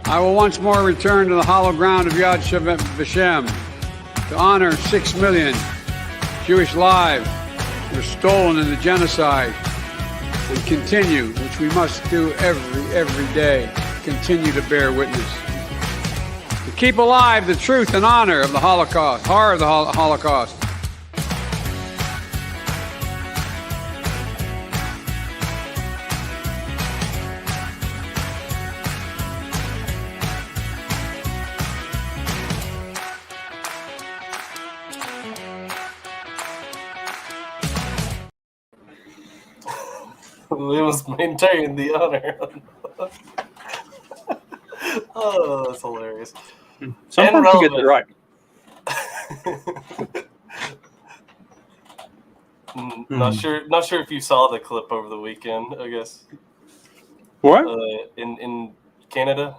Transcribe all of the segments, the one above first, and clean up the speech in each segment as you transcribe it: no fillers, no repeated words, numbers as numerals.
I will once more return to the hollow ground of Yad Vashem to honor 6 million Jewish lives were stolen in the genocide, and continue, which we must do every day, continue to bear witness. To keep alive the truth and honor of the Holocaust, horror of the Holocaust. We must maintain the honor. Oh, that's hilarious. Sometimes you get it right. Not sure if you saw the clip over the weekend. I guess. What? In Canada.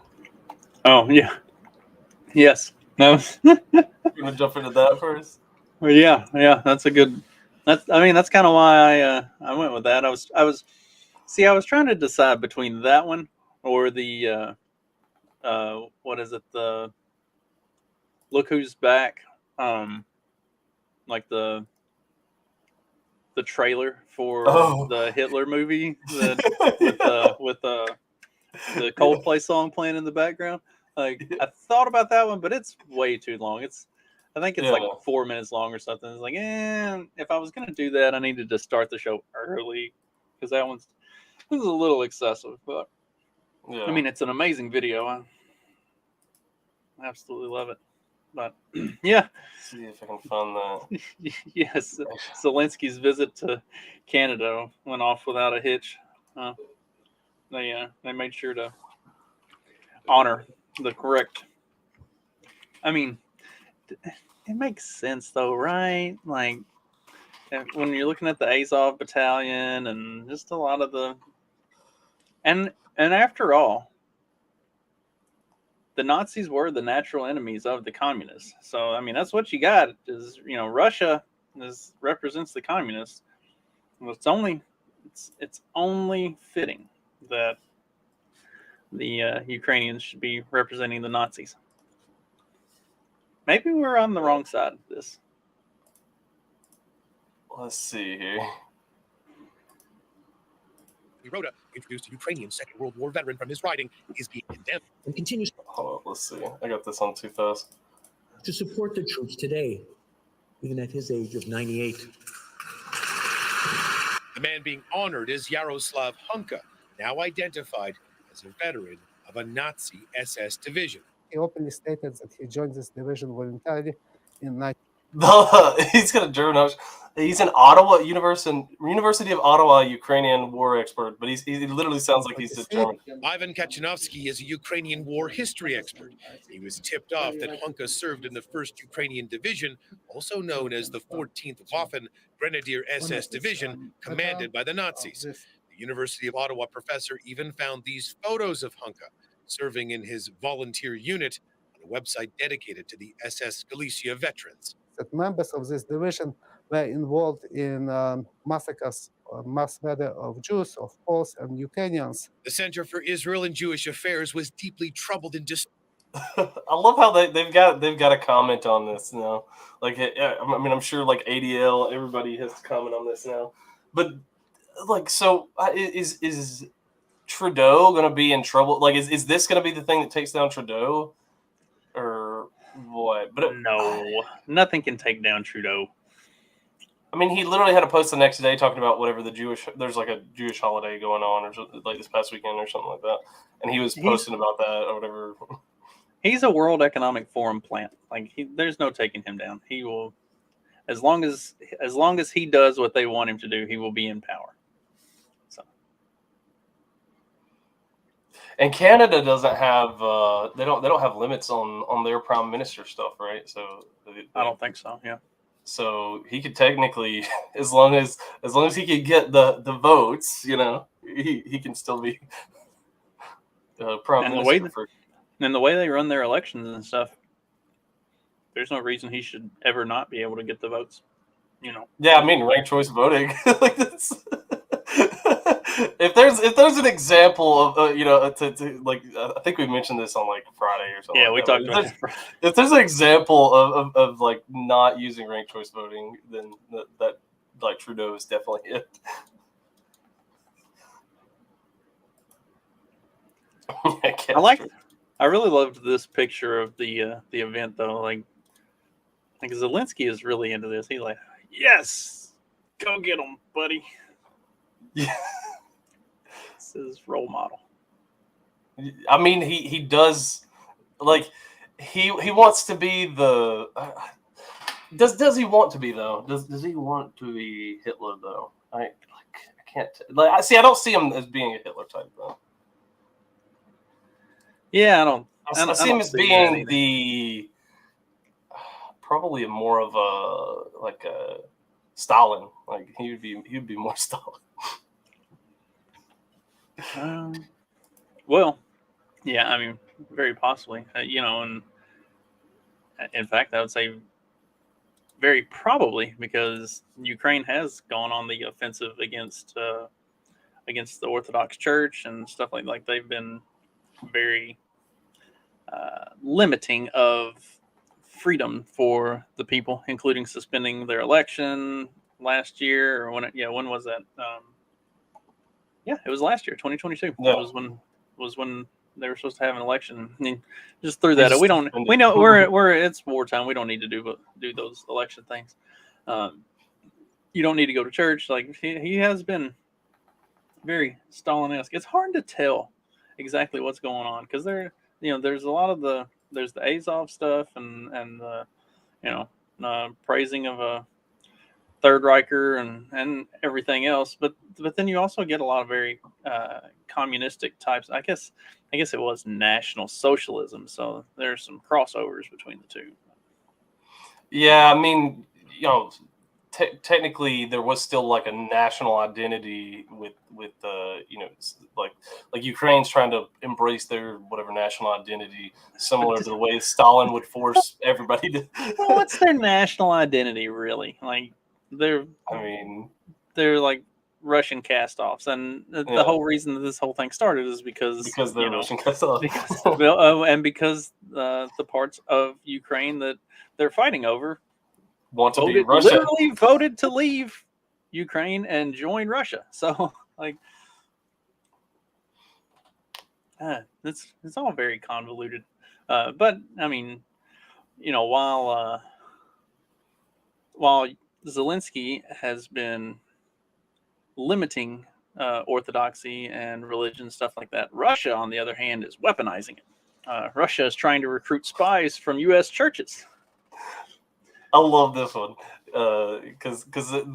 Oh yeah. Yes. No. You want to jump into that first? Well, yeah. That's a good. That's kind of why I went with that. I was trying to decide between that one or the what is it, the Look Who's Back, like the trailer for the Hitler movie with the Coldplay song playing in the background. Like, I thought about that one, but it's way too long. I think it's like 4 minutes long or something. It's like, if I was gonna do that, I needed to start the show early, because this is a little excessive. But I mean, it's an amazing video. I absolutely love it. But yeah, see if I can find that. Yes, Zelensky's visit to Canada went off without a hitch. They made sure to honor the correct. I mean, it makes sense though, right? Like, when you're looking at the Azov battalion and just a lot of the, and after all, the Nazis were the natural enemies of the communists. So, I mean, that's what you got is, Russia represents the communists. Well, it's only fitting that the Ukrainians should be representing the Nazis. Maybe we're on the wrong side of this. Let's see here. Rhoda, introduced a Ukrainian Second World War veteran from his riding, is being condemned and continues. Hold on, let's see. I got this on 2000. To support the troops today, even at his age of 98. The man being honored is Yaroslav Hunka, now identified as a veteran of a Nazi SS division. He openly stated that he joined this division voluntarily in 19. He's got a German house. He's an Ottawa University of Ottawa Ukrainian war expert, but he literally sounds like he's just German. Ivan Kachanovsky is a Ukrainian war history expert. He was tipped off that Hunka served in the 1st Ukrainian Division, also known as the 14th Waffen Grenadier SS Division, commanded by the Nazis. The University of Ottawa professor even found these photos of Hunka serving in his volunteer unit on a website dedicated to the SS Galicia veterans. That members of this division were involved in massacres, mass murder of Jews, of Poles, and Ukrainians. The Center for Israel and Jewish Affairs was deeply troubled and I love how they've got a comment on this now. Like, I mean, I'm sure like ADL, everybody has to comment on this now. But like, so is Trudeau going to be in trouble? Like, is this going to be the thing that takes down Trudeau, or what? But no, nothing can take down Trudeau. I mean, he literally had a post the next day talking about whatever there's like a Jewish holiday going on, or something, like this past weekend or something like that, and he was posting about that or whatever. He's a World Economic Forum plant. Like, there's no taking him down. He will, as long as he does what they want him to do, he will be in power. So. And Canada doesn't have they don't have limits on their prime minister stuff, right? So I don't think so. Yeah. So he could technically, as long as he could get the votes, he can still be prime minister. And the way they run their elections and stuff, there's no reason he should ever not be able to get the votes. Yeah, I mean, ranked choice voting like this. if there's an example of to like I think we mentioned this on like Friday or something. Yeah, like we that. talked Like, about it. if there's an example of like not using ranked choice voting, then that like Trudeau is definitely it. I really loved this picture of the event though. Like Zelensky is really into this. He's like, yes, go get him, buddy. Yeah. This is his role model. I mean, he does like he wants to be the. Does he want to be though? Does he want to be Hitler though? I can't like I don't see him as being a Hitler type though. Yeah, I see him as see being the probably more of a like a Stalin. Like he would be more Stalin. Well, yeah, I mean, very possibly. And in fact, I would say very probably because Ukraine has gone on the offensive against the Orthodox Church and stuff like they've been very limiting of freedom for the people, including suspending their election last year or when was that? It was last year, 2022. Yeah. was when they were supposed to have an election. I mean, just threw that. We know we're it's wartime. We don't need to do those election things. You don't need to go to church. Like he has been very Stalin-esque. It's hard to tell exactly what's going on because there's a lot of there's the Azov stuff and praising of a Third Reicher and everything else, but then you also get a lot of very communistic types. I guess it was National Socialism, so there's some crossovers between the two. Yeah, I mean, technically there was still like a national identity with like Ukraine's trying to embrace their whatever national identity, similar to the way Stalin would force everybody to. Well, what's their national identity really? Like they're like Russian cast-offs, and the whole reason that this whole thing started is because they're Russian cast-offs, and because the parts of Ukraine that they're fighting over literally voted to leave Ukraine and join Russia. So like, it's all very convoluted. But I mean, while Zelensky has been limiting orthodoxy and religion, stuff like that, Russia, on the other hand, is weaponizing it. Russia is trying to recruit spies from U.S. churches. I love this one because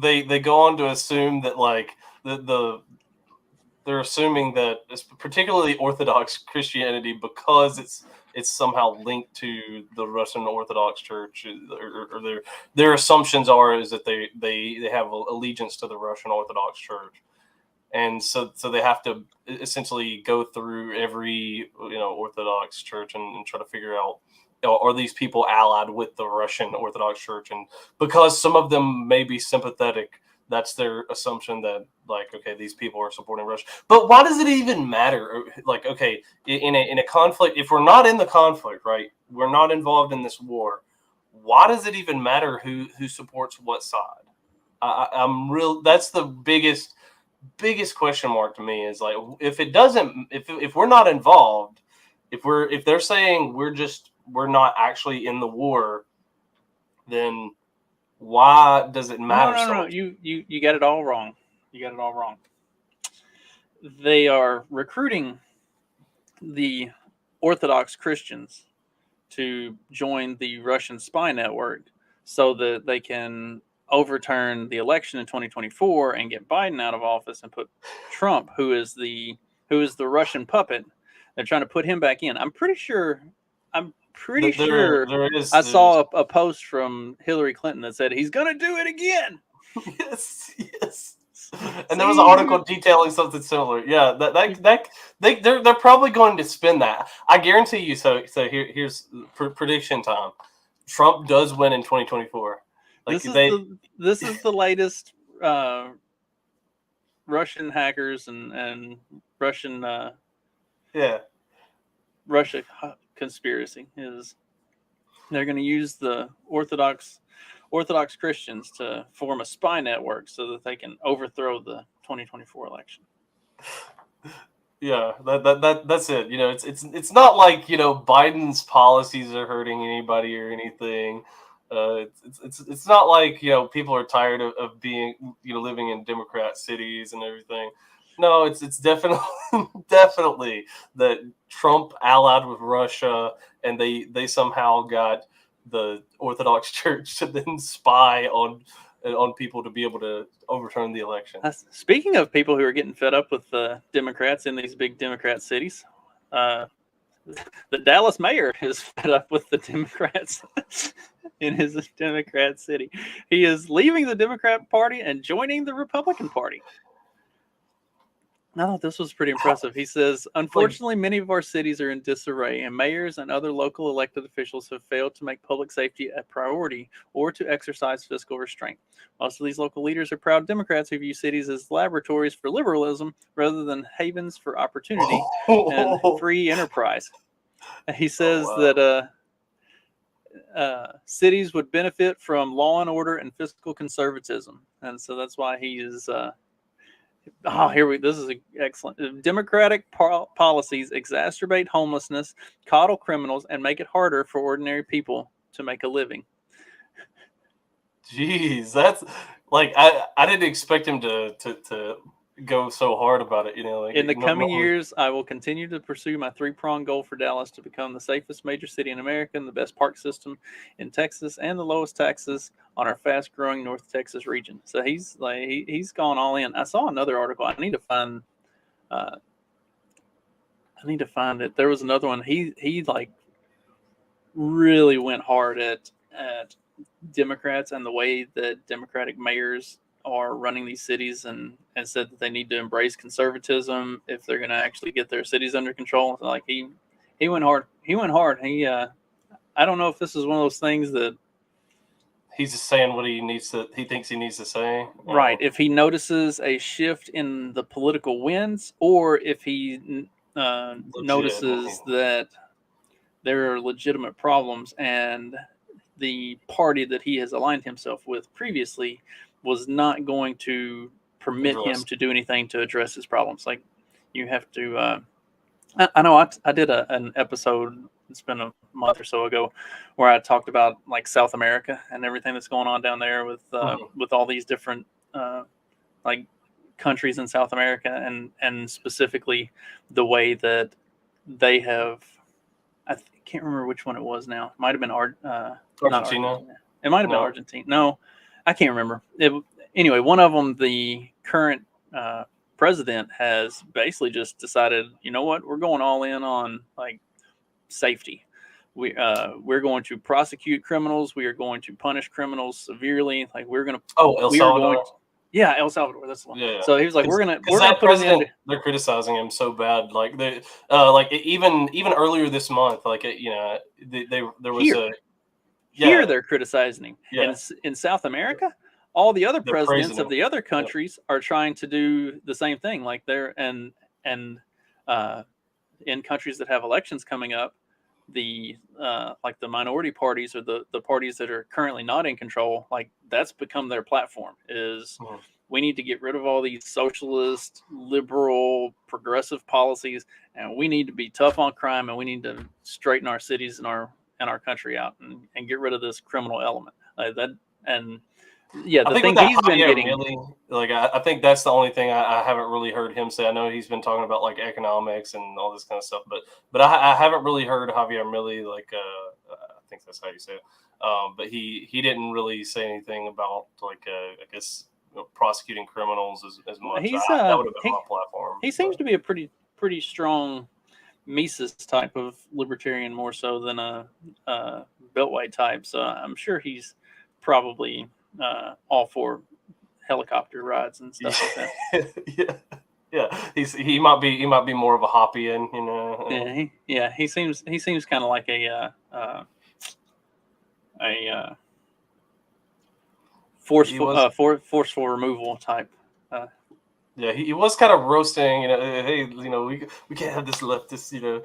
they go on to assume that like they're assuming that it's particularly Orthodox Christianity because it's somehow linked to the Russian Orthodox Church, or their assumptions is that they have allegiance to the Russian Orthodox Church, and so they have to essentially go through every Orthodox Church and try to figure out, are these people allied with the Russian Orthodox Church? And because some of them may be sympathetic, that's their assumption that like, okay, these people are supporting Russia. But why does it even matter? Like, okay, in a conflict, if we're not in the conflict, right, we're not involved in this war, why does it even matter who supports what side? That's the biggest question mark to me, is like, if we're not involved, if they're saying we're not actually in the war, then why does it matter? No. You got it all wrong. They are recruiting the Orthodox Christians to join the Russian spy network so that they can overturn the election in 2024 and get Biden out of office and put Trump, who is the Russian puppet. They're trying to put him back in. I'm pretty sure I saw a post from Hillary Clinton that said he's going to do it again. Yes. And there was an article detailing something similar. Yeah, they're probably going to spin that. I guarantee you. So here's prediction time. Trump does win in 2024. This is the latest Russian hackers and Russian Yeah. Russia conspiracy is they're going to use the Orthodox Christians to form a spy network so that they can overthrow the 2024 election. Yeah, that's it. You know, it's not like, you know, Biden's policies are hurting anybody or anything. It's not like, you know, people are tired of being, you know, living in Democrat cities and everything. No, it's definitely definitely that Trump allied with Russia, and they somehow got the Orthodox Church to then spy on people to be able to overturn the election. Speaking of people who are getting fed up with the Democrats in these big Democrat cities, the Dallas mayor is fed up with the Democrats in his Democrat city. He is leaving the Democrat Party and joining the Republican Party. I thought this was pretty impressive. He says, unfortunately, many of our cities are in disarray, and mayors and other local elected officials have failed to make public safety a priority or to exercise fiscal restraint. Most of these local leaders are proud Democrats who view cities as laboratories for liberalism rather than havens for opportunity and free enterprise. He says that cities would benefit from law and order and fiscal conservatism. And so that's why he is... this is excellent. Democratic policies exacerbate homelessness, coddle criminals, and make it harder for ordinary people to make a living. Jeez, that's like I didn't expect him to go so hard about it. You know, like in the coming years, I will continue to pursue my three-pronged goal for Dallas to become the safest major city in America, and the best park system in Texas, and the lowest taxes on our fast-growing North Texas region. So he's gone all in. I saw another article. I need to find it. There was another one. He like really went hard at Democrats and the way that Democratic mayors are running these cities, and said that they need to embrace conservatism if they're going to actually get their cities under control. So like he went hard. He I don't know if this is one of those things that he's just saying what he thinks he needs to say. Right. If he notices a shift in the political winds, or if he notices that there are legitimate problems and the party that he has aligned himself with previously was not going to permit him to do anything to address his problems. Like, you have to I know I did an episode, it's been a month or so ago, where I talked about like South America and everything that's going on down there with all these different like countries in South America, and specifically the way that they have, I can't remember which one it was now. It might have been Argentina. It might have been Argentina. No, I can't remember. Anyway, one of them, the current president, has basically just decided, you know what, we're going all in on like safety. We're going to prosecute criminals. We are going to punish criminals severely. Like, we're going to. El Salvador. El Salvador. That's the one. Yeah. So he was like, we're gonna put it in. They're criticizing him so bad. Like even earlier this month, like there was Here they're criticizing him. Yeah. In South America, all the other presidents of the other countries are trying to do the same thing. Like they're in countries that have elections coming up, the like the minority parties, or the parties that are currently not in control, like that's become their platform is we need to get rid of all these socialist, liberal, progressive policies, and we need to be tough on crime, and we need to straighten our cities and our country out, and get rid of this criminal element. The thing he's been getting, I think that's the only thing I haven't really heard him say. I know he's been talking about like economics and all this kind of stuff, but I haven't really heard Javier Milei, like I think that's how you say it. But he didn't really say anything about like I guess prosecuting criminals as much. That would have been my platform. He seems to be a pretty strong Mises type of libertarian, more so than a Beltway type. So I'm sure he's probably all for helicopter rides and stuff like that. Yeah. He might be more of a Hoppian, you know. He seems kind of like a forceful removal type Yeah, he was kind of roasting, hey, we can't have this leftist,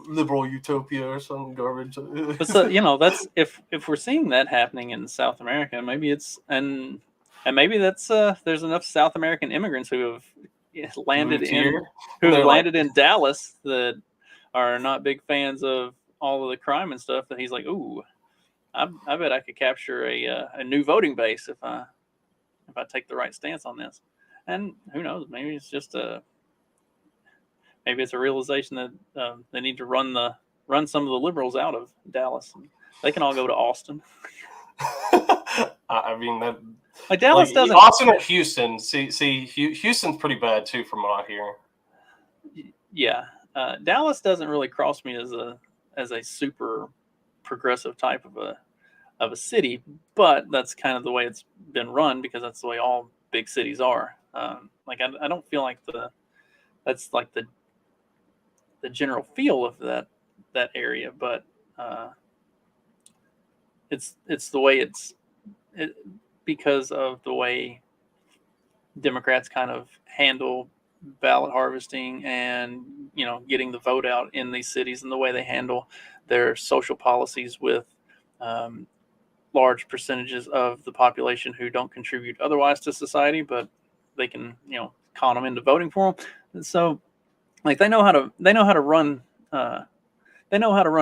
liberal utopia or some garbage. But so, that's if we're seeing that happening in South America, maybe it's and maybe that's there's enough South American immigrants who have landed Moved here, who and have they're like, landed in Dallas that are not big fans of all of the crime and stuff that he's like, ooh, I bet I could capture a new voting base if I take the right stance on this. And who knows, maybe it's just maybe it's a realization that they need to run some of the liberals out of Dallas. They can all go to Austin. I mean that. Like Dallas Like doesn't. Austin or Houston. See, Houston's pretty bad too, from what I hear. Yeah, Dallas doesn't really cross me as a super progressive type of a city, but that's kind of the way it's been run because that's the way all big cities are. Like I don't feel like that's like the general feel of that area, but it's the way it because of the way Democrats kind of handle ballot harvesting and getting the vote out in these cities and the way they handle their social policies with large percentages of the population who don't contribute otherwise to society, but they can con them into voting for them. And so like they know how to run a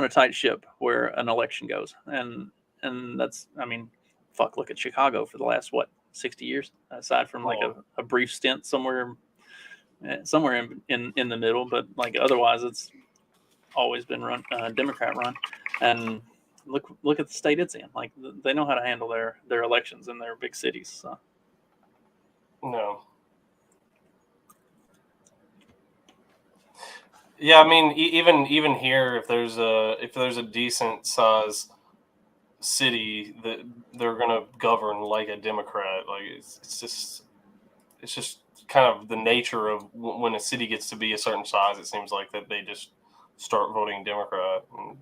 tight ship where an election goes, and that's fuck, look at Chicago for the last 60 years, aside from like a brief stint somewhere in the middle, but like otherwise it's always been run Democrat run. And look at the state it's in. Like they know how to handle their elections in their big cities. So. No. Yeah, I mean, even here, if there's a decent size city, that they're gonna govern like a Democrat. Like it's just kind of the nature of when a city gets to be a certain size. It seems like that they just start voting Democrat. And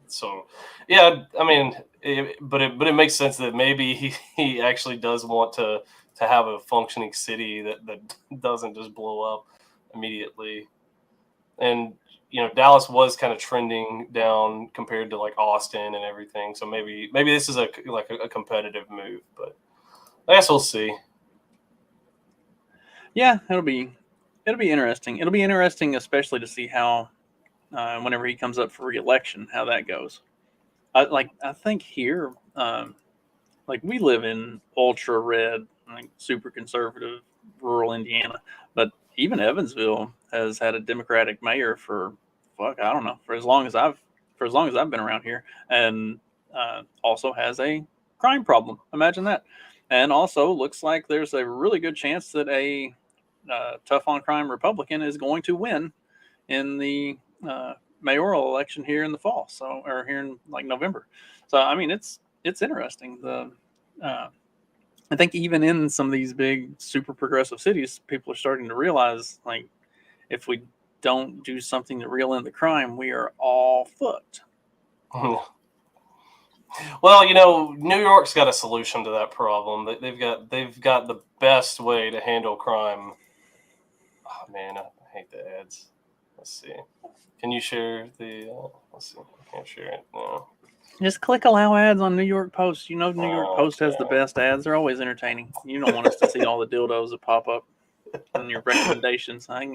so, yeah, I mean, but it makes sense that maybe he actually does want to have a functioning city that doesn't just blow up immediately. And Dallas was kind of trending down compared to like Austin and everything. So maybe this is a competitive move, but I guess we'll see. Yeah, it'll be interesting. It'll be interesting, especially to see how whenever he comes up for re-election, how that goes. I think here, like we live in ultra red, like super conservative rural Indiana, but even Evansville has had a Democratic mayor for I don't know, for as long as I've been around here, and also has a crime problem. Imagine that. And also looks like there's a really good chance that a tough on crime Republican is going to win in the mayoral election here in the fall. So, or here in like November. So, I mean, it's interesting. I think even in some of these big super progressive cities, people are starting to realize like if we don't do something to reel in the crime, we are all fucked. Well, New York's got a solution to that problem. They've got the best way to handle crime. Oh man, I hate the ads. Let's see. Can you share the? Let's see. I can't share it. No. Just click allow ads on New York Post. New York Post has the best ads. They're always entertaining. You don't want us to see all the dildos that pop up in your recommendations. I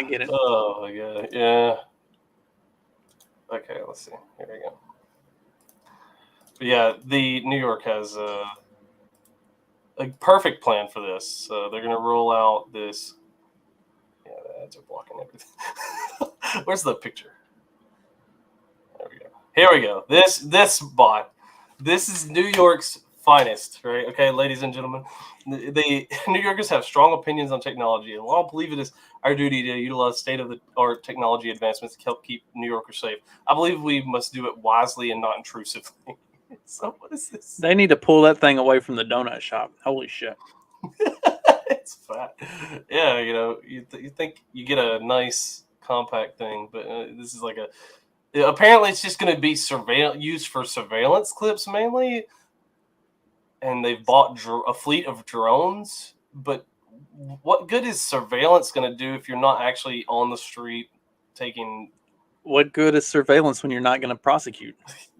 get it. Oh my god, yeah. Okay, let's see. Here we go. But yeah, the New York has a perfect plan for this. They're gonna roll out this. Yeah, the ads are blocking everything. Where's the picture? There we go. Here we go. This bot. This is New York's finest, right? Okay, ladies and gentlemen. The New Yorkers have strong opinions on technology, and while I believe it is our duty to utilize state-of-the-art technology advancements to help keep New Yorkers safe, I believe we must do it wisely and not intrusively. So what is this? They need to pull that thing away from the donut shop. Holy shit. It's fat. Yeah, you think you get a nice compact thing, but this is like apparently it's just going to be used for surveillance clips mainly, and they've bought a fleet of drones. But what good is surveillance going to do if you're not actually on the street taking? What good is surveillance when you're not going to prosecute?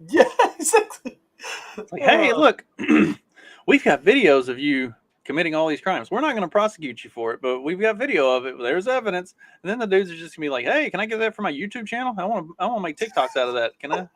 Yeah, exactly. It's like, hey, look, we've got videos of you committing all these crimes. We're not going to prosecute you for it, but we've got video of it. There's evidence. And then the dudes are just gonna be like, hey, can I get that for my YouTube channel? I want to make TikToks out of that. Can I?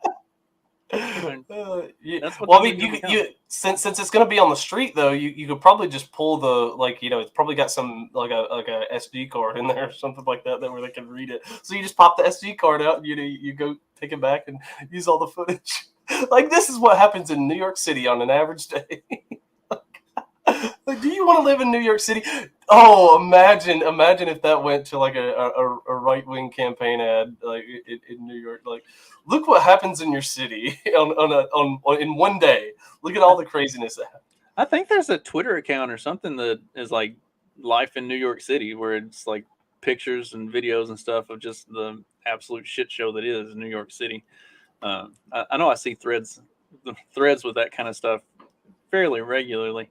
That's what Well, I mean, you since it's going to be on the street though, you could probably just pull the it's probably got some like a SD card in there or something like that where they can read it. So you just pop the SD card out and you go take it back and use all the footage. Like this is what happens in New York City on an average day. Like, do you want to live in New York City? Oh, imagine if that went to like a right-wing campaign ad like in New York. Like, look what happens in your city in one day. Look at all the craziness that happens. I think there's a Twitter account or something that is like life in New York City, where it's like pictures and videos and stuff of just the absolute shit show that is New York City. I know I see threads with that kind of stuff fairly regularly.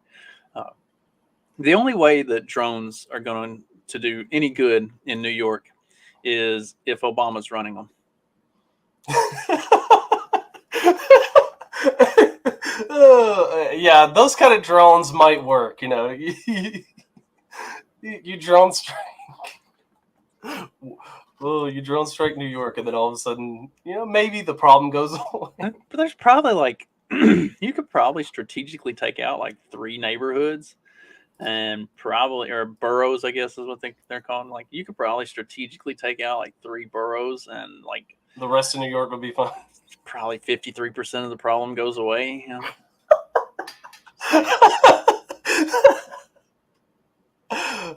The only way that drones are going to do any good in New York is if Obama's running them. Yeah, those kind of drones might work. You drone strike. Oh, you drone strike New York, and then all of a sudden, maybe the problem goes away. But there's probably like you could probably strategically take out like 3 neighborhoods, and probably, or boroughs, I guess is what they're called. Like you could probably strategically take out like 3 boroughs, and like the rest of New York would be fine. Probably 53% of the problem goes away.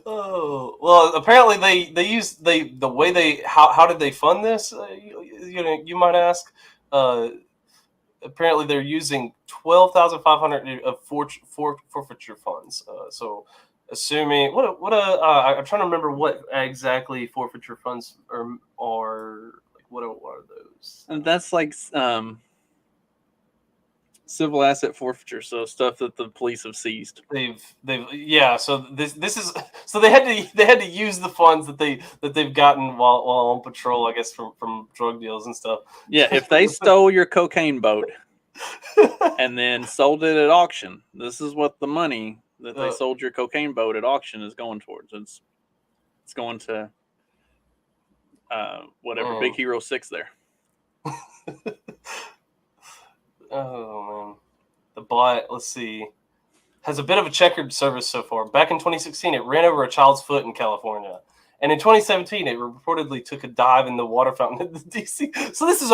Oh well, apparently they use the way how did they fund this? You might ask. Apparently they're using 12,500 of forfeiture funds. So assuming I'm trying to remember what exactly forfeiture funds are like. What are those? And that's like civil asset forfeiture, so stuff that the police have seized. So this is so they had to use the funds that they've gotten while on patrol, I guess, from drug deals and stuff. Yeah, if they stole your cocaine boat and then sold it at auction, this is what the money that they sold your cocaine boat at auction is going towards. It's going to whatever Big Hero 6 there. Oh man, the bot. Let's see. Has a bit of a checkered service so far. Back in 2016, it ran over a child's foot in California, and in 2017, it reportedly took a dive in the water fountain in the DC. So this is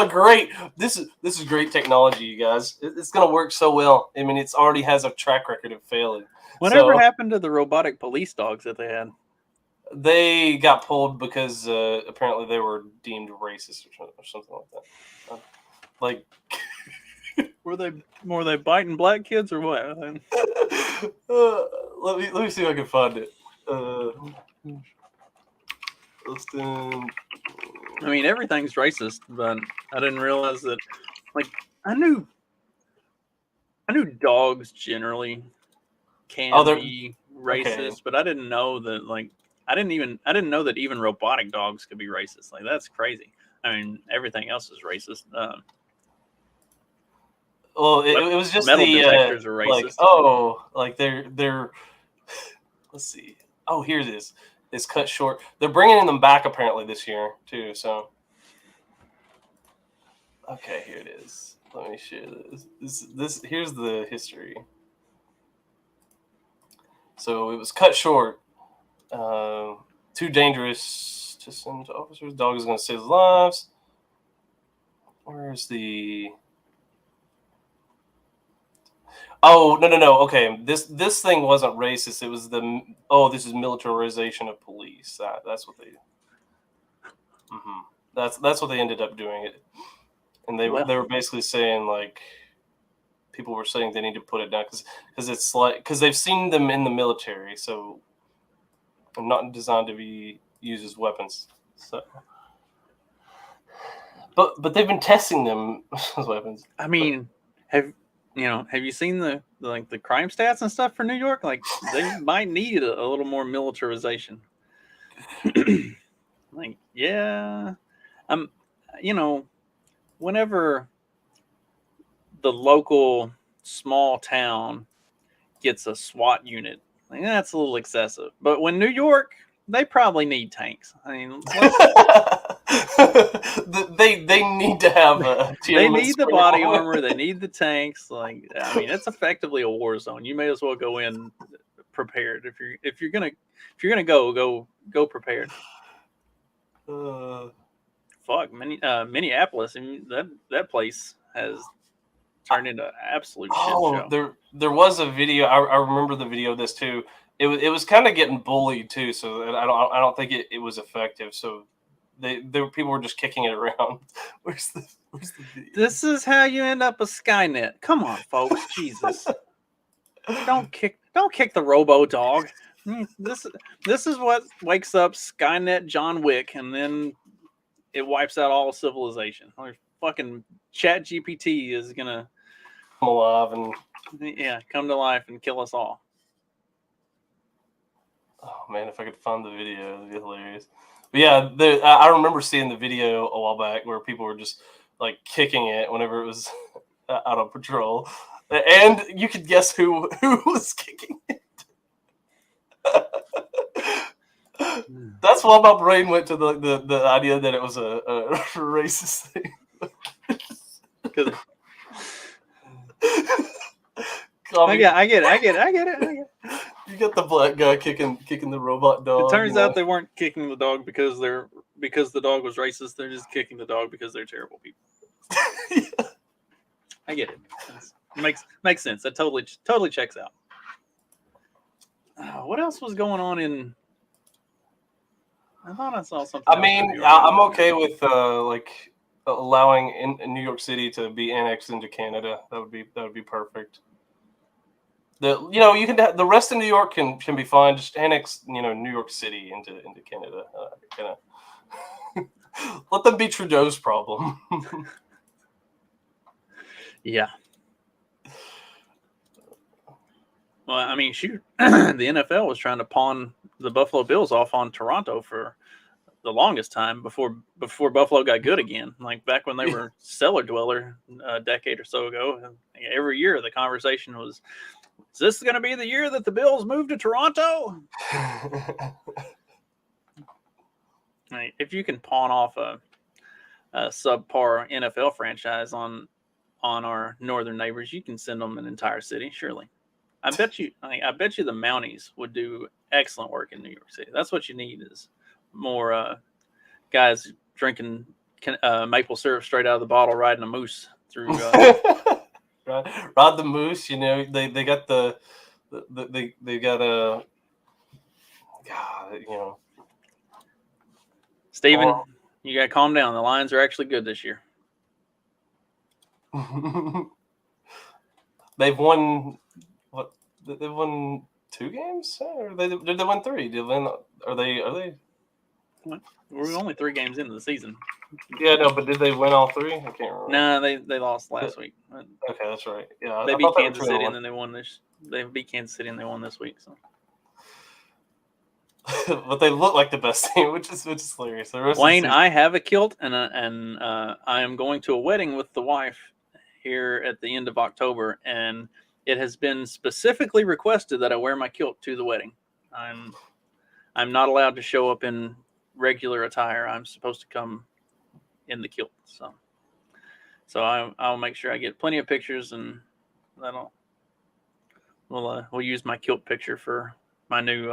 this is great technology, you guys. It's gonna work so well. I mean, it's already has a track record of failing. Whatever happened to the robotic police dogs that they had? They got pulled because apparently they were deemed racist or something like that. Like. Were they biting black kids or what? Let me see if I can find it. I mean, everything's racist, but I didn't realize that. Like, I knew dogs generally can be racist, but I didn't know that. Like, I didn't know that even robotic dogs could be racist. Like, that's crazy. I mean, everything else is racist. Well, it was just metal detectors are racist. Like they're. Let's see. Oh, here it is. It's cut short. They're bringing them back apparently this year too. So. Okay, here it is. Let me share this. This here's the history. So it was cut short. Too dangerous to send to officers. Dog is going to save lives. Where's the? Oh no. Okay, this thing wasn't racist. It was this is militarization of police. That's what they. Mm-hmm. That's what they ended up doing it, and they were basically saying like, people were saying they need to put it down because they've seen them in the military, so they're not designed to be used as weapons. So, but they've been testing them as weapons. I mean, have you seen the like the crime stats and stuff for New York, like they might need a little more militarization. Like, yeah, you know, whenever the local small town gets a SWAT unit, like, that's a little excessive. But when New York, they probably need tanks. I mean, they need to have a. they need the body armor. They need the tanks. Like, I mean, it's effectively a war zone. You may as well go in prepared. If you're gonna go prepared. Fuck, Minneapolis. I mean, that place has turned into absolute shit show. There was a video. I remember the video of this too. It was kind of getting bullied too, so I don't think it was effective. So people were just kicking it around. Where's the video? This is how you end up a Skynet. Come on, folks. Jesus. Don't kick the robo dog. This is what wakes up Skynet John Wick, and then it wipes out all civilization. Or fucking Chat GPT is gonna come alive and come to life and kill us all. Oh man, if I could find the video, it'd be hilarious. But yeah, I remember seeing the video a while back where people were just like kicking it whenever it was out on patrol, and you could guess who was kicking it. That's why my brain went to the idea that it was a racist thing. I get it. You got the black guy kicking the robot dog. It turns out they weren't kicking the dog because the dog was racist. They're just kicking the dog because they're terrible people. Yeah. I get it. It makes sense. That totally checks out. What else was going on in? I thought I saw something. I mean, I'm okay with like allowing in New York City to be annexed into Canada. That would be perfect. You can the rest of New York can be fine. Just annex New York City into Canada. Let them be Trudeau's problem. Yeah. Well, I mean, shoot, the NFL was trying to pawn the Buffalo Bills off on Toronto for the longest time before Buffalo got good again. Like back when they were cellar dweller a decade or so ago. Every year the conversation was, is this going to be the year that the Bills move to Toronto? If you can pawn off a subpar NFL franchise on our northern neighbors, you can send them an entire city, surely. I bet you the Mounties would do excellent work in New York City. That's what you need is more guys drinking maple syrup straight out of the bottle, riding a moose through. Ride the moose. They got they got a. God, Steven, you gotta calm down. The Lions are actually good this year. They've won. What? They've won 2 games, or did they win 3? Are they? We're only 3 games into the season. Yeah, no, but did they win all 3? I can't remember. No, they lost last week. Okay, that's right. Yeah, they beat Kansas City and then they won this. They beat Kansas City and they won this week. So. But they look like the best team, which is hilarious. Wayne, I have a kilt and I am going to a wedding with the wife here at the end of October, and it has been specifically requested that I wear my kilt to the wedding. I'm not allowed to show up in regular attire. I'm supposed to come in the kilt. So I'll make sure I get plenty of pictures, and we'll use my kilt picture for my new.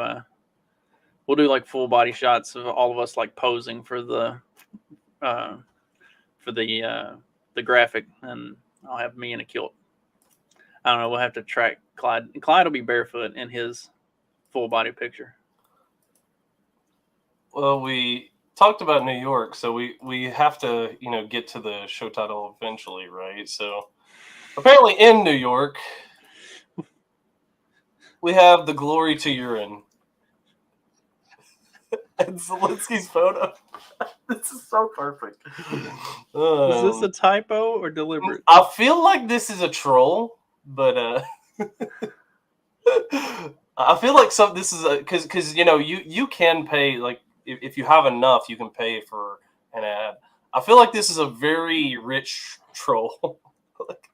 We'll do like full body shots of all of us like posing for the graphic, and I'll have me in a kilt. I don't know. We'll have to track Clyde. Clyde will be barefoot in his full body picture. Well, we talked about New York, so we have to get to the show title eventually, right? So apparently in New York, we have the glory to urine. And Zelensky's photo. This is so perfect. Is this a typo or deliberate? I feel like this is a troll, but I feel like this is because you can pay, like if you have enough, you can pay for an ad. I feel like this is a very rich troll. Like,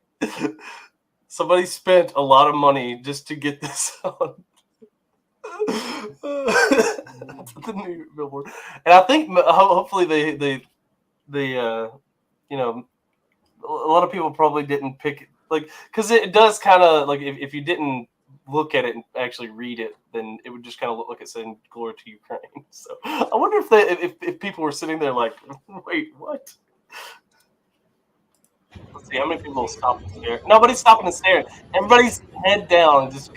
somebody spent a lot of money just to get this on the new billboard, and I think hopefully they a lot of people probably didn't pick it, like, because it does kind of like if you didn't look at it and actually read it, then it would just kind of look like it's saying "Glory to Ukraine." So I wonder if people were sitting there like, wait, what? Let's see how many people will stop and stare. Nobody's stopping and staring. Everybody's head down and just,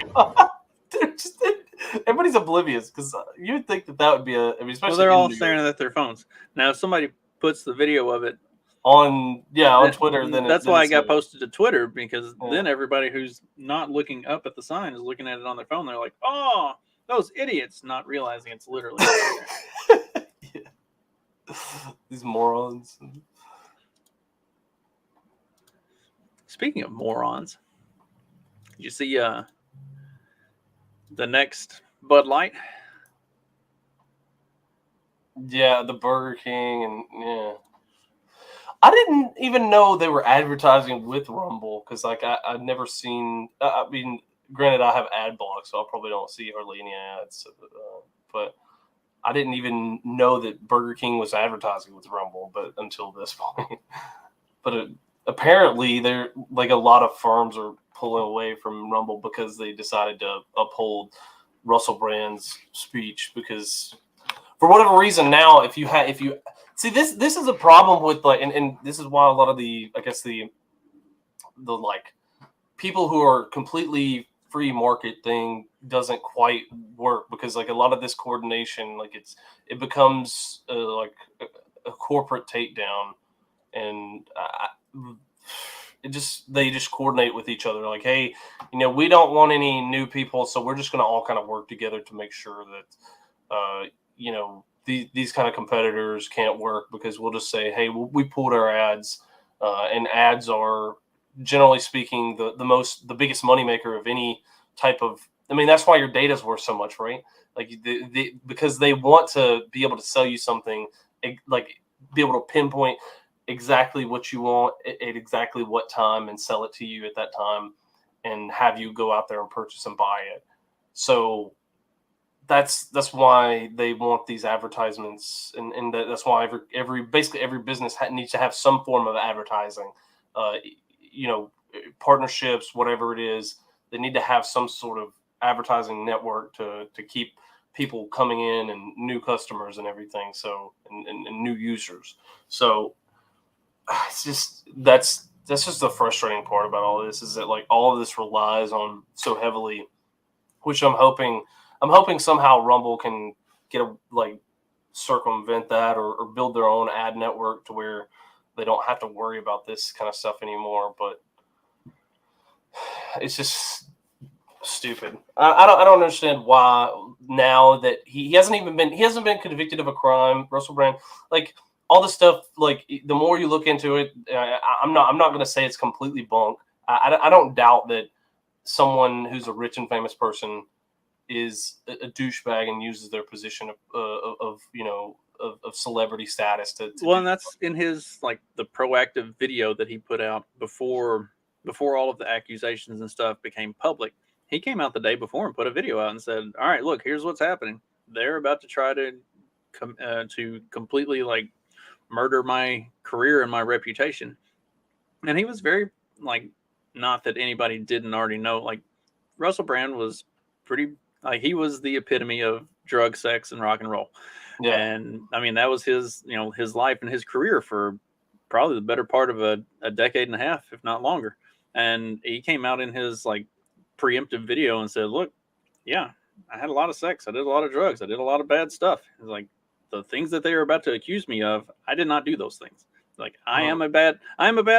everybody's oblivious, because you would think that would be especially Well, they're in all New staring York. at their phones. Now, if somebody puts the video of it on Twitter, then that's why it got posted. posted to Twitter, because then everybody who's not looking up at the sign is looking at it on their phone. They're like, "Oh, those idiots," not realizing it's literally These morons. Speaking of morons, did you see the next Bud Light? Yeah, the Burger King, and yeah. I didn't even know they were advertising with Rumble, because like I've never seen. I mean, granted, I have ad block, so I probably don't see hardly any ads. But I didn't even know that Burger King was advertising with Rumble, but until this point. But apparently, there like a lot of firms are pulling away from Rumble because they decided to uphold Russell Brand's speech, because for whatever reason now, if you see this is a problem with like, and this is why a lot of the, I guess the like people who are completely free market thing doesn't quite work, because like a lot of this coordination, like it becomes like a corporate takedown, and they just coordinate with each other, like, hey, we don't want any new people, so we're just going to all kind of work together to make sure that these kind of competitors can't work, because we'll just say, hey, we pulled our ads, and ads are, generally speaking, the biggest moneymaker of any type of. I mean, that's why your data is worth so much, right? Like because they want to be able to sell you something, like be able to pinpoint exactly what you want at exactly what time and sell it to you at that time, and have you go out there and purchase and buy it. So that's why they want these advertisements, and that's why basically every business needs to have some form of advertising, partnerships, whatever it is. They need to have some sort of advertising network to keep people coming in, and new customers and everything. So and new users. So it's just that's just the frustrating part about all this, is that like all of this relies on so heavily, which I'm hoping somehow Rumble can get circumvent that, or build their own ad network to where they don't have to worry about this kind of stuff anymore. But it's just stupid. I don't understand why now that he hasn't been convicted of a crime, Russell Brand, like all this stuff. Like the more you look into it, I'm not going to say it's completely bunk. I don't doubt that someone who's a rich and famous person is a douchebag and uses their position of celebrity status to well, and that's in his like the proactive video that he put out before all of the accusations and stuff became public. He came out the day before and put a video out and said, "All right, look, here's what's happening. They're about to try to completely like murder my career and my reputation." And he was very like, not that anybody didn't already know, like Russell Brand was pretty, like he was the epitome of drug, sex, and rock and roll. Yeah. And I mean, that was his, his life and his career for probably the better part of a decade and a half, if not longer. And he came out in his like preemptive video and said, look, yeah, I had a lot of sex. I did a lot of drugs. I did a lot of bad stuff. It's like the things that they are about to accuse me of, I did not do those things. Like I am a bad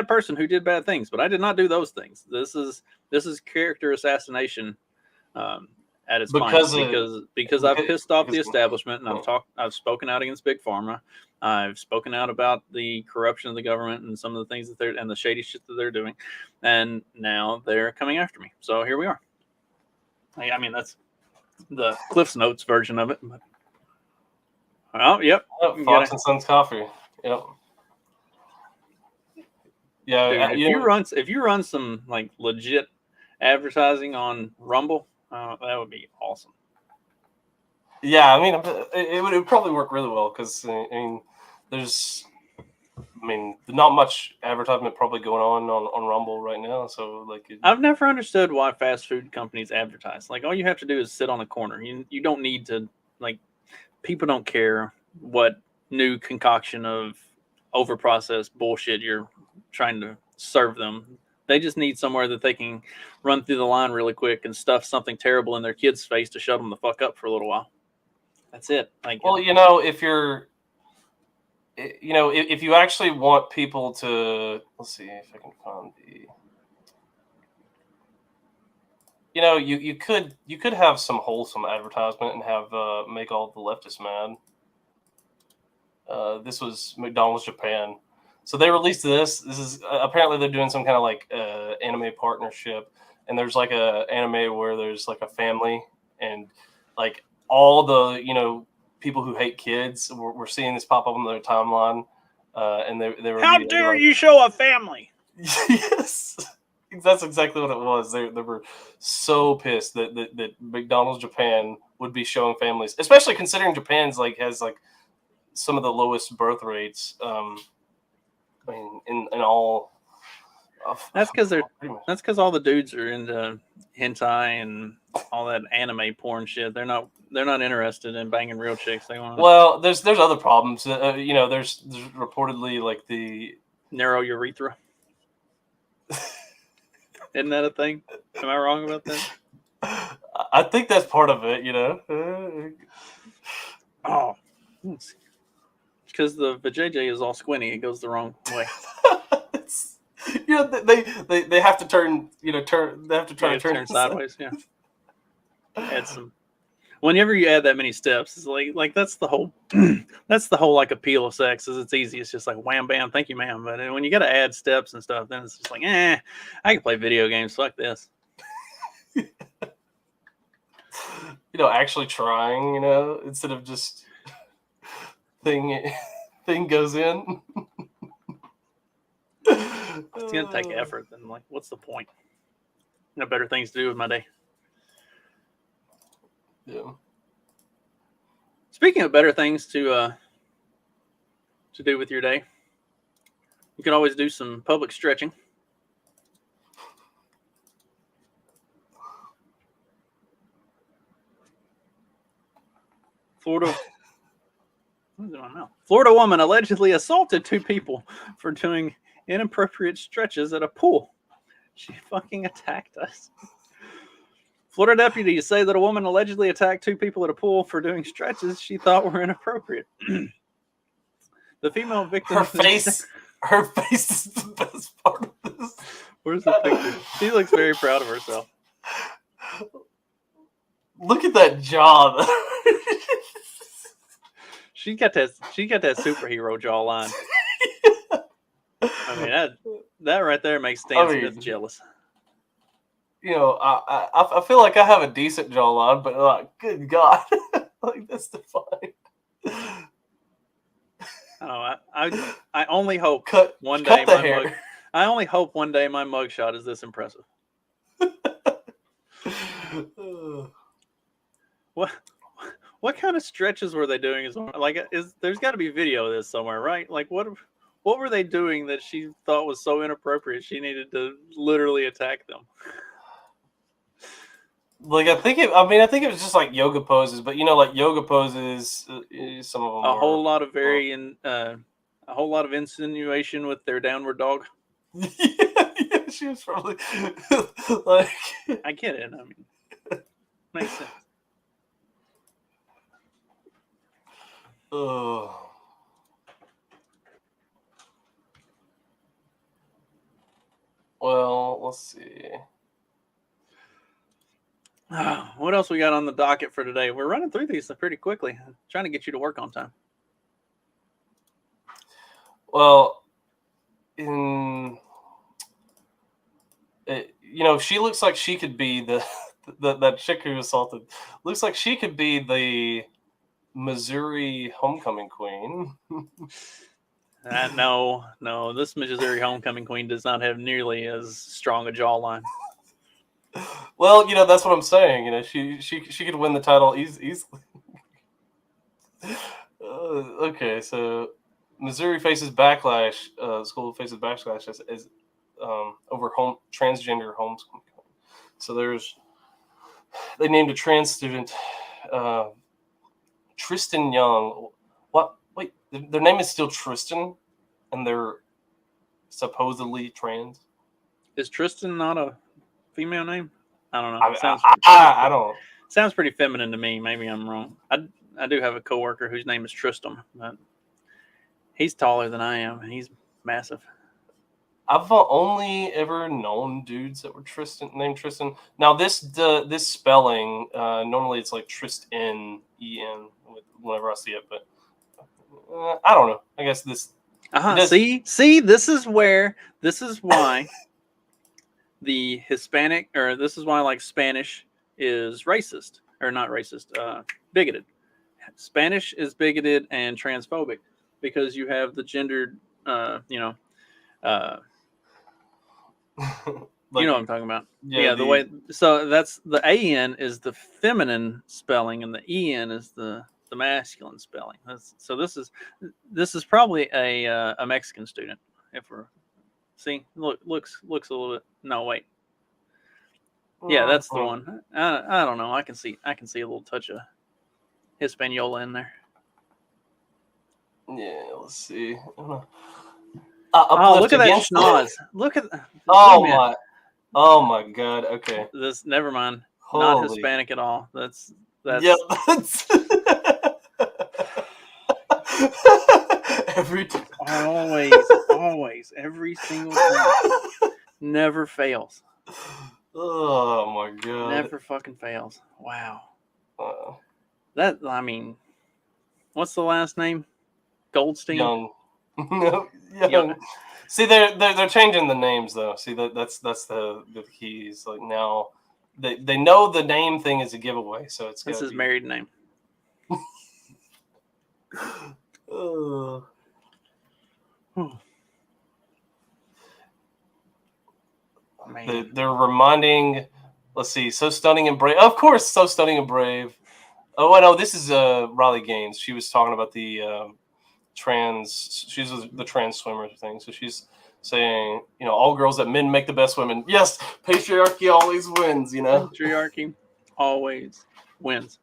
person who did bad things, but I did not do those things. This is character assassination at its Because finest of- because I've pissed off the because- establishment, and I've spoken out against big pharma. I've spoken out about the corruption of the government and some of the things that they're and the shady shit that they're doing, and now they're coming after me. So here we are. I mean, that's the Cliff's Notes version of it. But, oh, yep. Yep, Fox and Sons Coffee. Yep. Yeah, Dude, if you run some like legit advertising on Rumble, that would be awesome. yeah. I mean, it would probably work really well because I mean, there's, I mean, not much advertisement probably going on Rumble right now. So like, I've never understood why fast food companies advertise. Like, all you have to do is sit on a corner. You don't need to, like, people don't care what new concoction of overprocessed bullshit you're trying to serve them. They just need somewhere that they can run through the line really quick and stuff something terrible in their kid's face to shut them the fuck up for a little while. That's it. Like, well, you know, if you're, you know, if you actually want people to, let's see if I can find the, you know, you could have some wholesome advertisement and have make all the leftists mad. This was McDonald's Japan, so they released this. This is apparently they're doing some kind of like anime partnership, and there's like a anime where there's like a family and like all the, you know, people who hate kids. We're seeing this pop up on their timeline, and they were how dare you show a family? Yes. That's exactly what it was. They were so pissed that McDonald's Japan would be showing families, especially considering Japan's like has like some of the lowest birth rates. I mean, in all. That's because all the dudes are into hentai and all that anime porn shit. They're not interested in banging real chicks. They want Well, there's other problems. You know, there's reportedly like the narrow urethra. Isn't that a thing? Am I wrong about that? I think that's part of it, you know. Oh, it's because the vajayjay is all squinty. It goes the wrong way. You know, they have to turn, you know, they have to try to turn sideways. Yeah. Add some. Whenever you add that many steps, it's like that's the whole that's the whole like appeal of sex. Is it's easy. It's just like wham bam, thank you, ma'am. But when you got to add steps and stuff, then it's just like, I can play video games. Fuck this. You know, actually trying, you know, instead of just thing goes in. It's gonna take effort. Then like, what's the point? I got better things to do with my day. Yeah. Speaking of better things to do with your day, you can always do some public stretching. Florida woman allegedly assaulted 2 people for doing inappropriate stretches at a pool. She fucking attacked us. Florida deputies say that a woman allegedly attacked 2 people at a pool for doing stretches she thought were inappropriate. The female victim... Her face is the best part of this. Where's the picture? She looks very proud of herself. Look at that jaw. She got that superhero jawline. I mean, that right there makes Stan Smith jealous. You know, I feel like I have a decent jawline, but like, good God, like that's defined. Oh, I only hope one day I only hope one day my mugshot is this impressive. What kind of stretches were they doing? There's got to be video of this somewhere, right? Like what were they doing that she thought was so inappropriate she needed to literally attack them? Like I think it was just like yoga poses, but you know, like yoga poses, some of them a whole lot of insinuation with their downward dog. yeah, she was probably like. I get it. I mean, makes sense. Oh. Well, let's see. What else we got on the docket for today? We're running through these pretty quickly. I'm trying to get you to work on time. Well, she looks like she could be that chick who assaulted. Looks like she could be the Missouri homecoming queen. No. This Missouri homecoming queen does not have nearly as strong a jawline. Well, that's what I'm saying. She could win the title easily. Okay, so Missouri faces backlash. School faces backlash as over transgender homecoming. So they named a trans student Tristan Young. What? Wait, their name is still Tristan, and they're supposedly trans. Is Tristan not a female name? I don't know. I don't. Sounds pretty feminine to me. Maybe I'm wrong. I do have a coworker whose name is Tristram, but he's taller than I am, and he's massive. I've only ever known dudes that were named Tristan. Now this spelling, normally it's like Tristan, E-N, whenever I see it, but I don't know. I guess this. See, this is why the Hispanic, or this is why like Spanish is racist, or not racist, bigoted. Spanish is bigoted and transphobic because you have the gendered, you know what I'm talking about. Yeah, the way. So that's the AN is the feminine spelling, and the EN is the masculine spelling. So this is probably a Mexican student. If we're looks a little bit. No, wait. Yeah, that's the one. I don't know. I can see a little touch of Hispaniola in there. Yeah, let's see. Look at that schnoz. Look at. Oh my God. Okay. This. Never mind. Holy. Not Hispanic at all. That's. Yep. Every time. Always, every single time. Never fails. Oh my God. Never fucking fails. Wow. That, I mean, what's the last name? Goldstein? Young. No, Young. See, they're changing the names though. See, that's the keys. Like now, they know the name thing is a giveaway, so it's. This is married name. Man. They're reminding. Let's see. So stunning and brave. Of course, so stunning and brave. Oh, I know. This is Riley Gaines. She was talking about the trans. She's the trans swimmer thing. So she's saying, all girls that men make the best women. Yes, patriarchy always wins. Patriarchy always wins.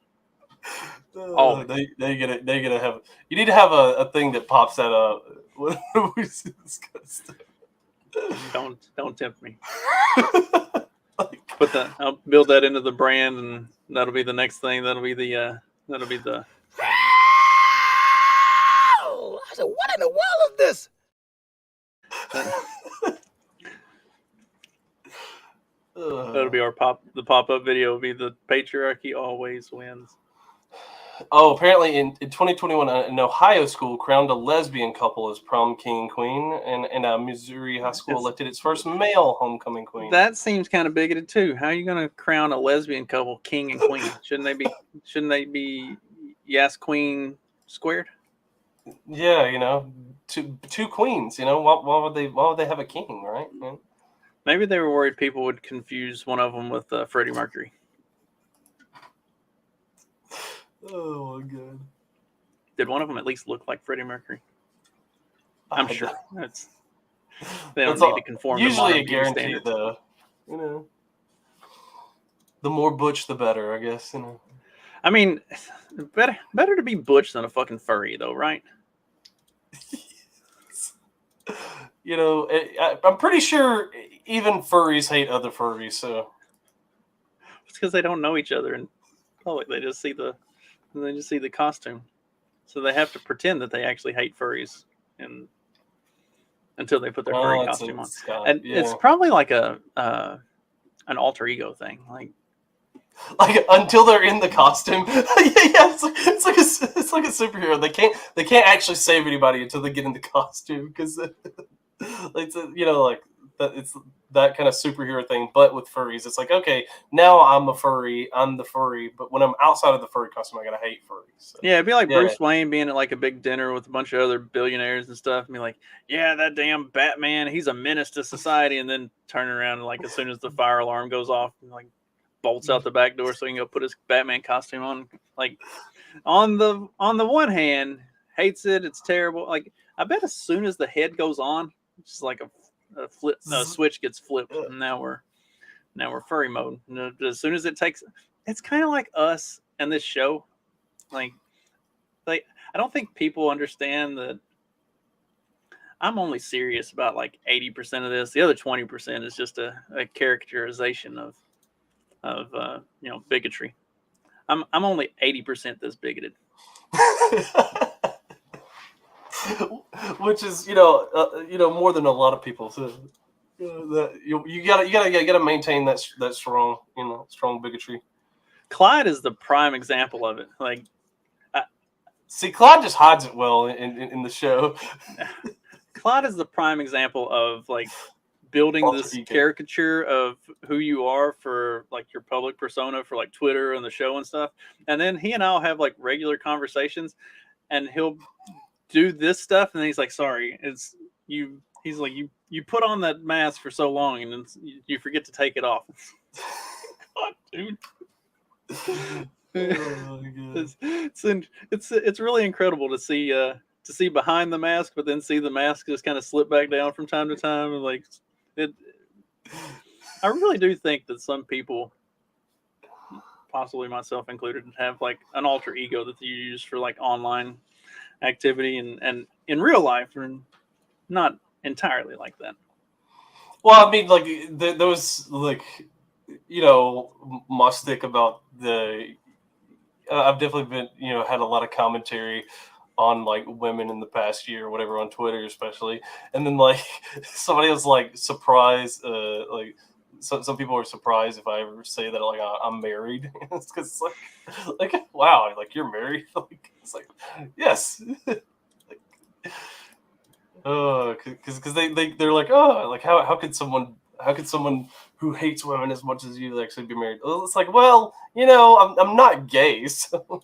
They gotta have. You need to have a thing that pops that up. We discussed. Don't tempt me. I'll build that into the brand, and that'll be the next thing. That'll be the. I said, what in the world is this? That'll be the pop-up video will be the patriarchy always wins. Oh, apparently in 2021, an Ohio school crowned a lesbian couple as prom king and queen, and a Missouri high school elected its first male homecoming queen. That seems kind of bigoted too. How are you going to crown a lesbian couple king and queen? Shouldn't they be yes queen squared? Yeah, two queens. Why would they have a king, right? Yeah. Maybe they were worried people would confuse one of them with Freddie Mercury. Oh my God! Did one of them at least look like Freddie Mercury? I'm sure they don't need to conform. Usually, a guarantee though. The more butch, the better, I guess. I mean, better to be butch than a fucking furry, though, right? I'm pretty sure even furries hate other furries. So it's because they don't know each other in public. They just see the costume, so they have to pretend that they actually hate furries, until they put their furry costume on. And it's probably like an alter ego thing. Like Like until they're in the costume. Yeah, it's like a superhero. They can't actually save anybody until they get in the costume because it's like that. It's that kind of superhero thing, but with furries. It's like, okay, now I'm the furry, but when I'm outside of the furry costume, I gotta hate furries. So, Yeah, it'd be like yeah. Bruce Wayne being at like a big dinner with a bunch of other billionaires and stuff, and be like, "Yeah, that damn Batman, he's a menace to society," and then turn around and like as soon as the fire alarm goes off, and like bolts out the back door so he can go put his Batman costume on. Like on the one hand, hates it, it's terrible. Like I bet as soon as the head goes on, it's like a switch gets flipped, and now we're furry mode. As soon as it takes, it's kind of like us and this show. Like I don't think people understand that I'm only serious about like 80% of this. The other 20% is just a characterization of bigotry. I'm only 80% this bigoted. Which is more than a lot of people. So you gotta maintain that strong bigotry. Clyde is the prime example of it. Like, see, Clyde just hides it well in the show. Clyde is the prime example of like building this caricature of who you are for like your public persona for like Twitter and the show and stuff. And then he and I'll have like regular conversations, and he'll do this stuff, and then he's like, "Sorry, it's you." He's like, "You put on that mask for so long, and then you forget to take it off." God, dude. It's really incredible to see behind the mask, but then see the mask just kind of slip back down from time to time, and like it. I really do think that some people, possibly myself included, have like an alter ego that you use for like online activity, and in real life are not entirely like that. Well, I mean, like there was like my stick about the. I've definitely been had a lot of commentary on like women in the past year or whatever on Twitter especially, and then like somebody was like surprised, like some people are surprised if I ever say that like I'm married. It's because like wow, like you're married. Like it's like yes. Because they're like, oh, like how could someone who hates women as much as you actually be married? Well, it's like, well, I'm not gay, so.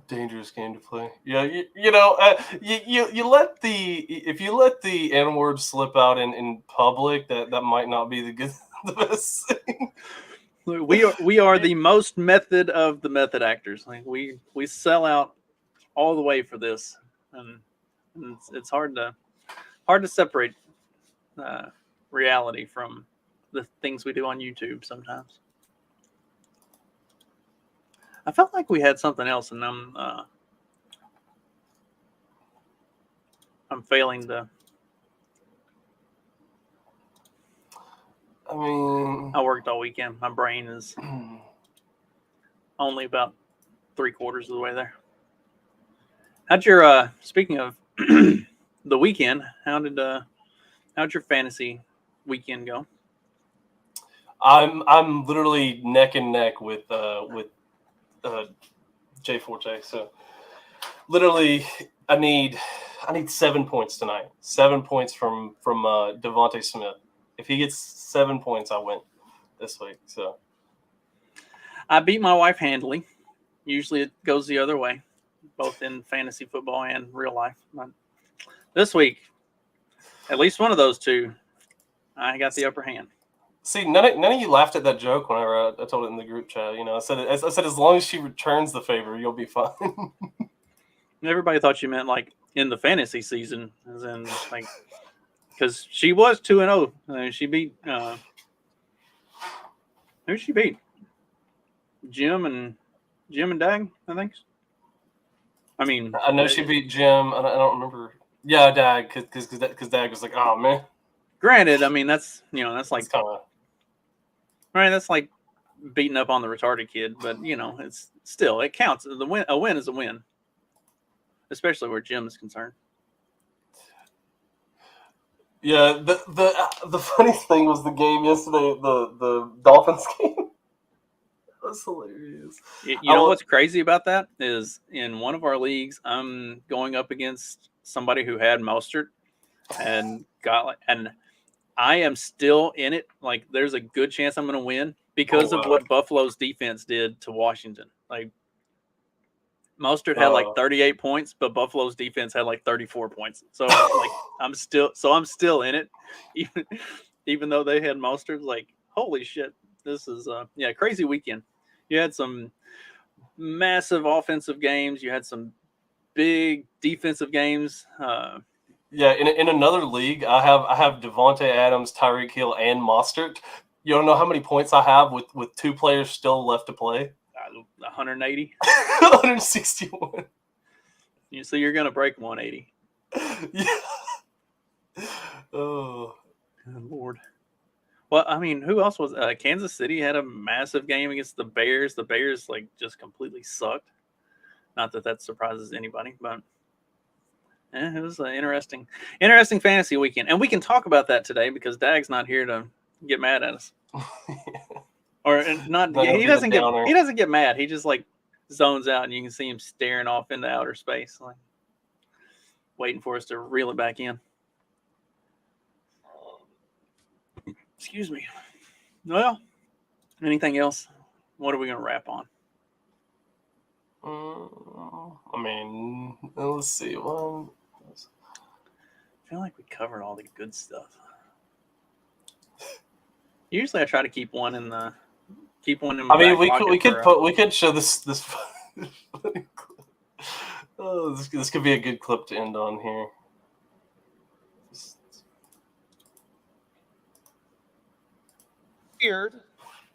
Dangerous game to play. Yeah, you let if you let the N word slip out in public, that might not be the best thing. We are the most method of the method actors. Like we sell out all the way for this, and it's hard to separate reality from the things we do on YouTube sometimes. I felt like we had something else, and I'm failing to. I mean, I worked all weekend. My brain is only about 3/4 of the way there. How'd your speaking of the weekend? how'd your fantasy weekend go? I'm literally neck and neck with Jay Forte. So literally, I need 7 points tonight. 7 points from Devontae Smith. If he gets 7 points, I win this week. So I beat my wife handily. Usually it goes the other way, both in fantasy football and real life. But this week, at least one of those two, I got the upper hand. See, none of you laughed at that joke whenever I told it in the group chat. I said as long as she returns the favor, you'll be fine. Everybody thought you meant like in the fantasy season, as in like because she was 2-0. She beat who she beat? Jim and Dag, I think. I mean, I know she beat Jim. I don't remember. Yeah, Dag, because Dag was like, oh man. Granted, I mean that's like kind of right. That's like beating up on the retarded kid, but it's still it counts. A win is a win, especially where Jim is concerned. Yeah, the funny thing was the game yesterday, the Dolphins game. That's hilarious. You know what's crazy about that is in one of our leagues, I'm going up against somebody who had Mostert and and I am still in it. Like, there's a good chance I'm going to win because of what Buffalo's defense did to Washington. Like, Mostert had like 38 points, but Buffalo's defense had like 34 points. So like I'm still in it, even though they had Mostert. Like, holy shit, this is crazy weekend. You had some massive offensive games. You had some big defensive games. In another league, I have Devontae Adams, Tyreek Hill, and Mostert. You don't know how many points I have with 2 players still left to play? 180. 161. So you're going to break 180. Yeah. Oh. Good Lord. Well, I mean, who else was Kansas City had a massive game against the Bears. The Bears like just completely sucked. Not that surprises anybody, but it was an interesting fantasy weekend. And we can talk about that today because Dag's not here to get mad at us. Or not. He doesn't get mad. He just like zones out, and you can see him staring off into outer space, like waiting for us to reel it back in. Excuse me. Well, anything else? What are we going to wrap on? I mean, let's see. Well, I feel like we covered all the good stuff. Usually, I try to keep one in my we could show this. Oh, this could be a good clip to end on here. Beard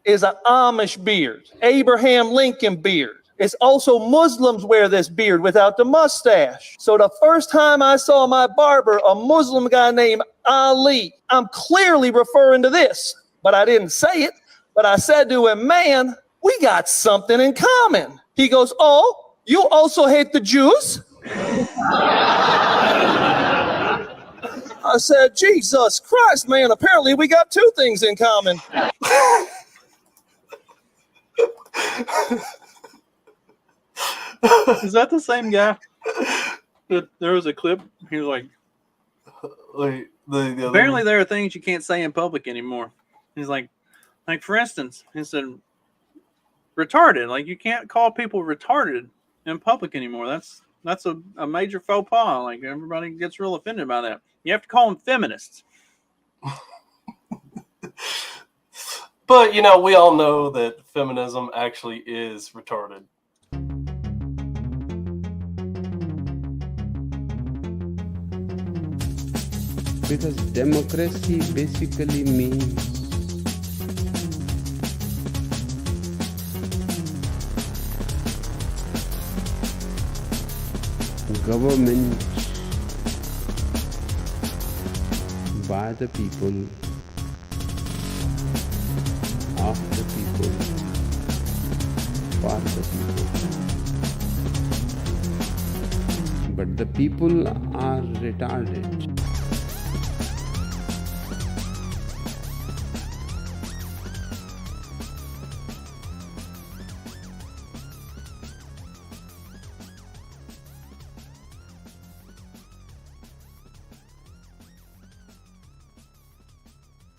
is an Amish beard, Abraham Lincoln beard. It's also Muslims wear this beard without the mustache. So the first time I saw my barber, a Muslim guy named Ali, I'm clearly referring to this, but I didn't say it. But I said to him, man, we got something in common. He goes, oh, you also hate the Jews? I said, Jesus Christ, man, apparently we got 2 things in common. Is that the same guy? There was a clip. He was like, apparently there are things you can't say in public anymore. He's like for instance, he said, retarded. Like, you can't call people retarded in public anymore. That's a major faux pas. Like, everybody gets real offended by that. You have to call them feminists. But, we all know that feminism actually is retarded. Because democracy basically means government by the people, of the people, for the people. But the people are retarded.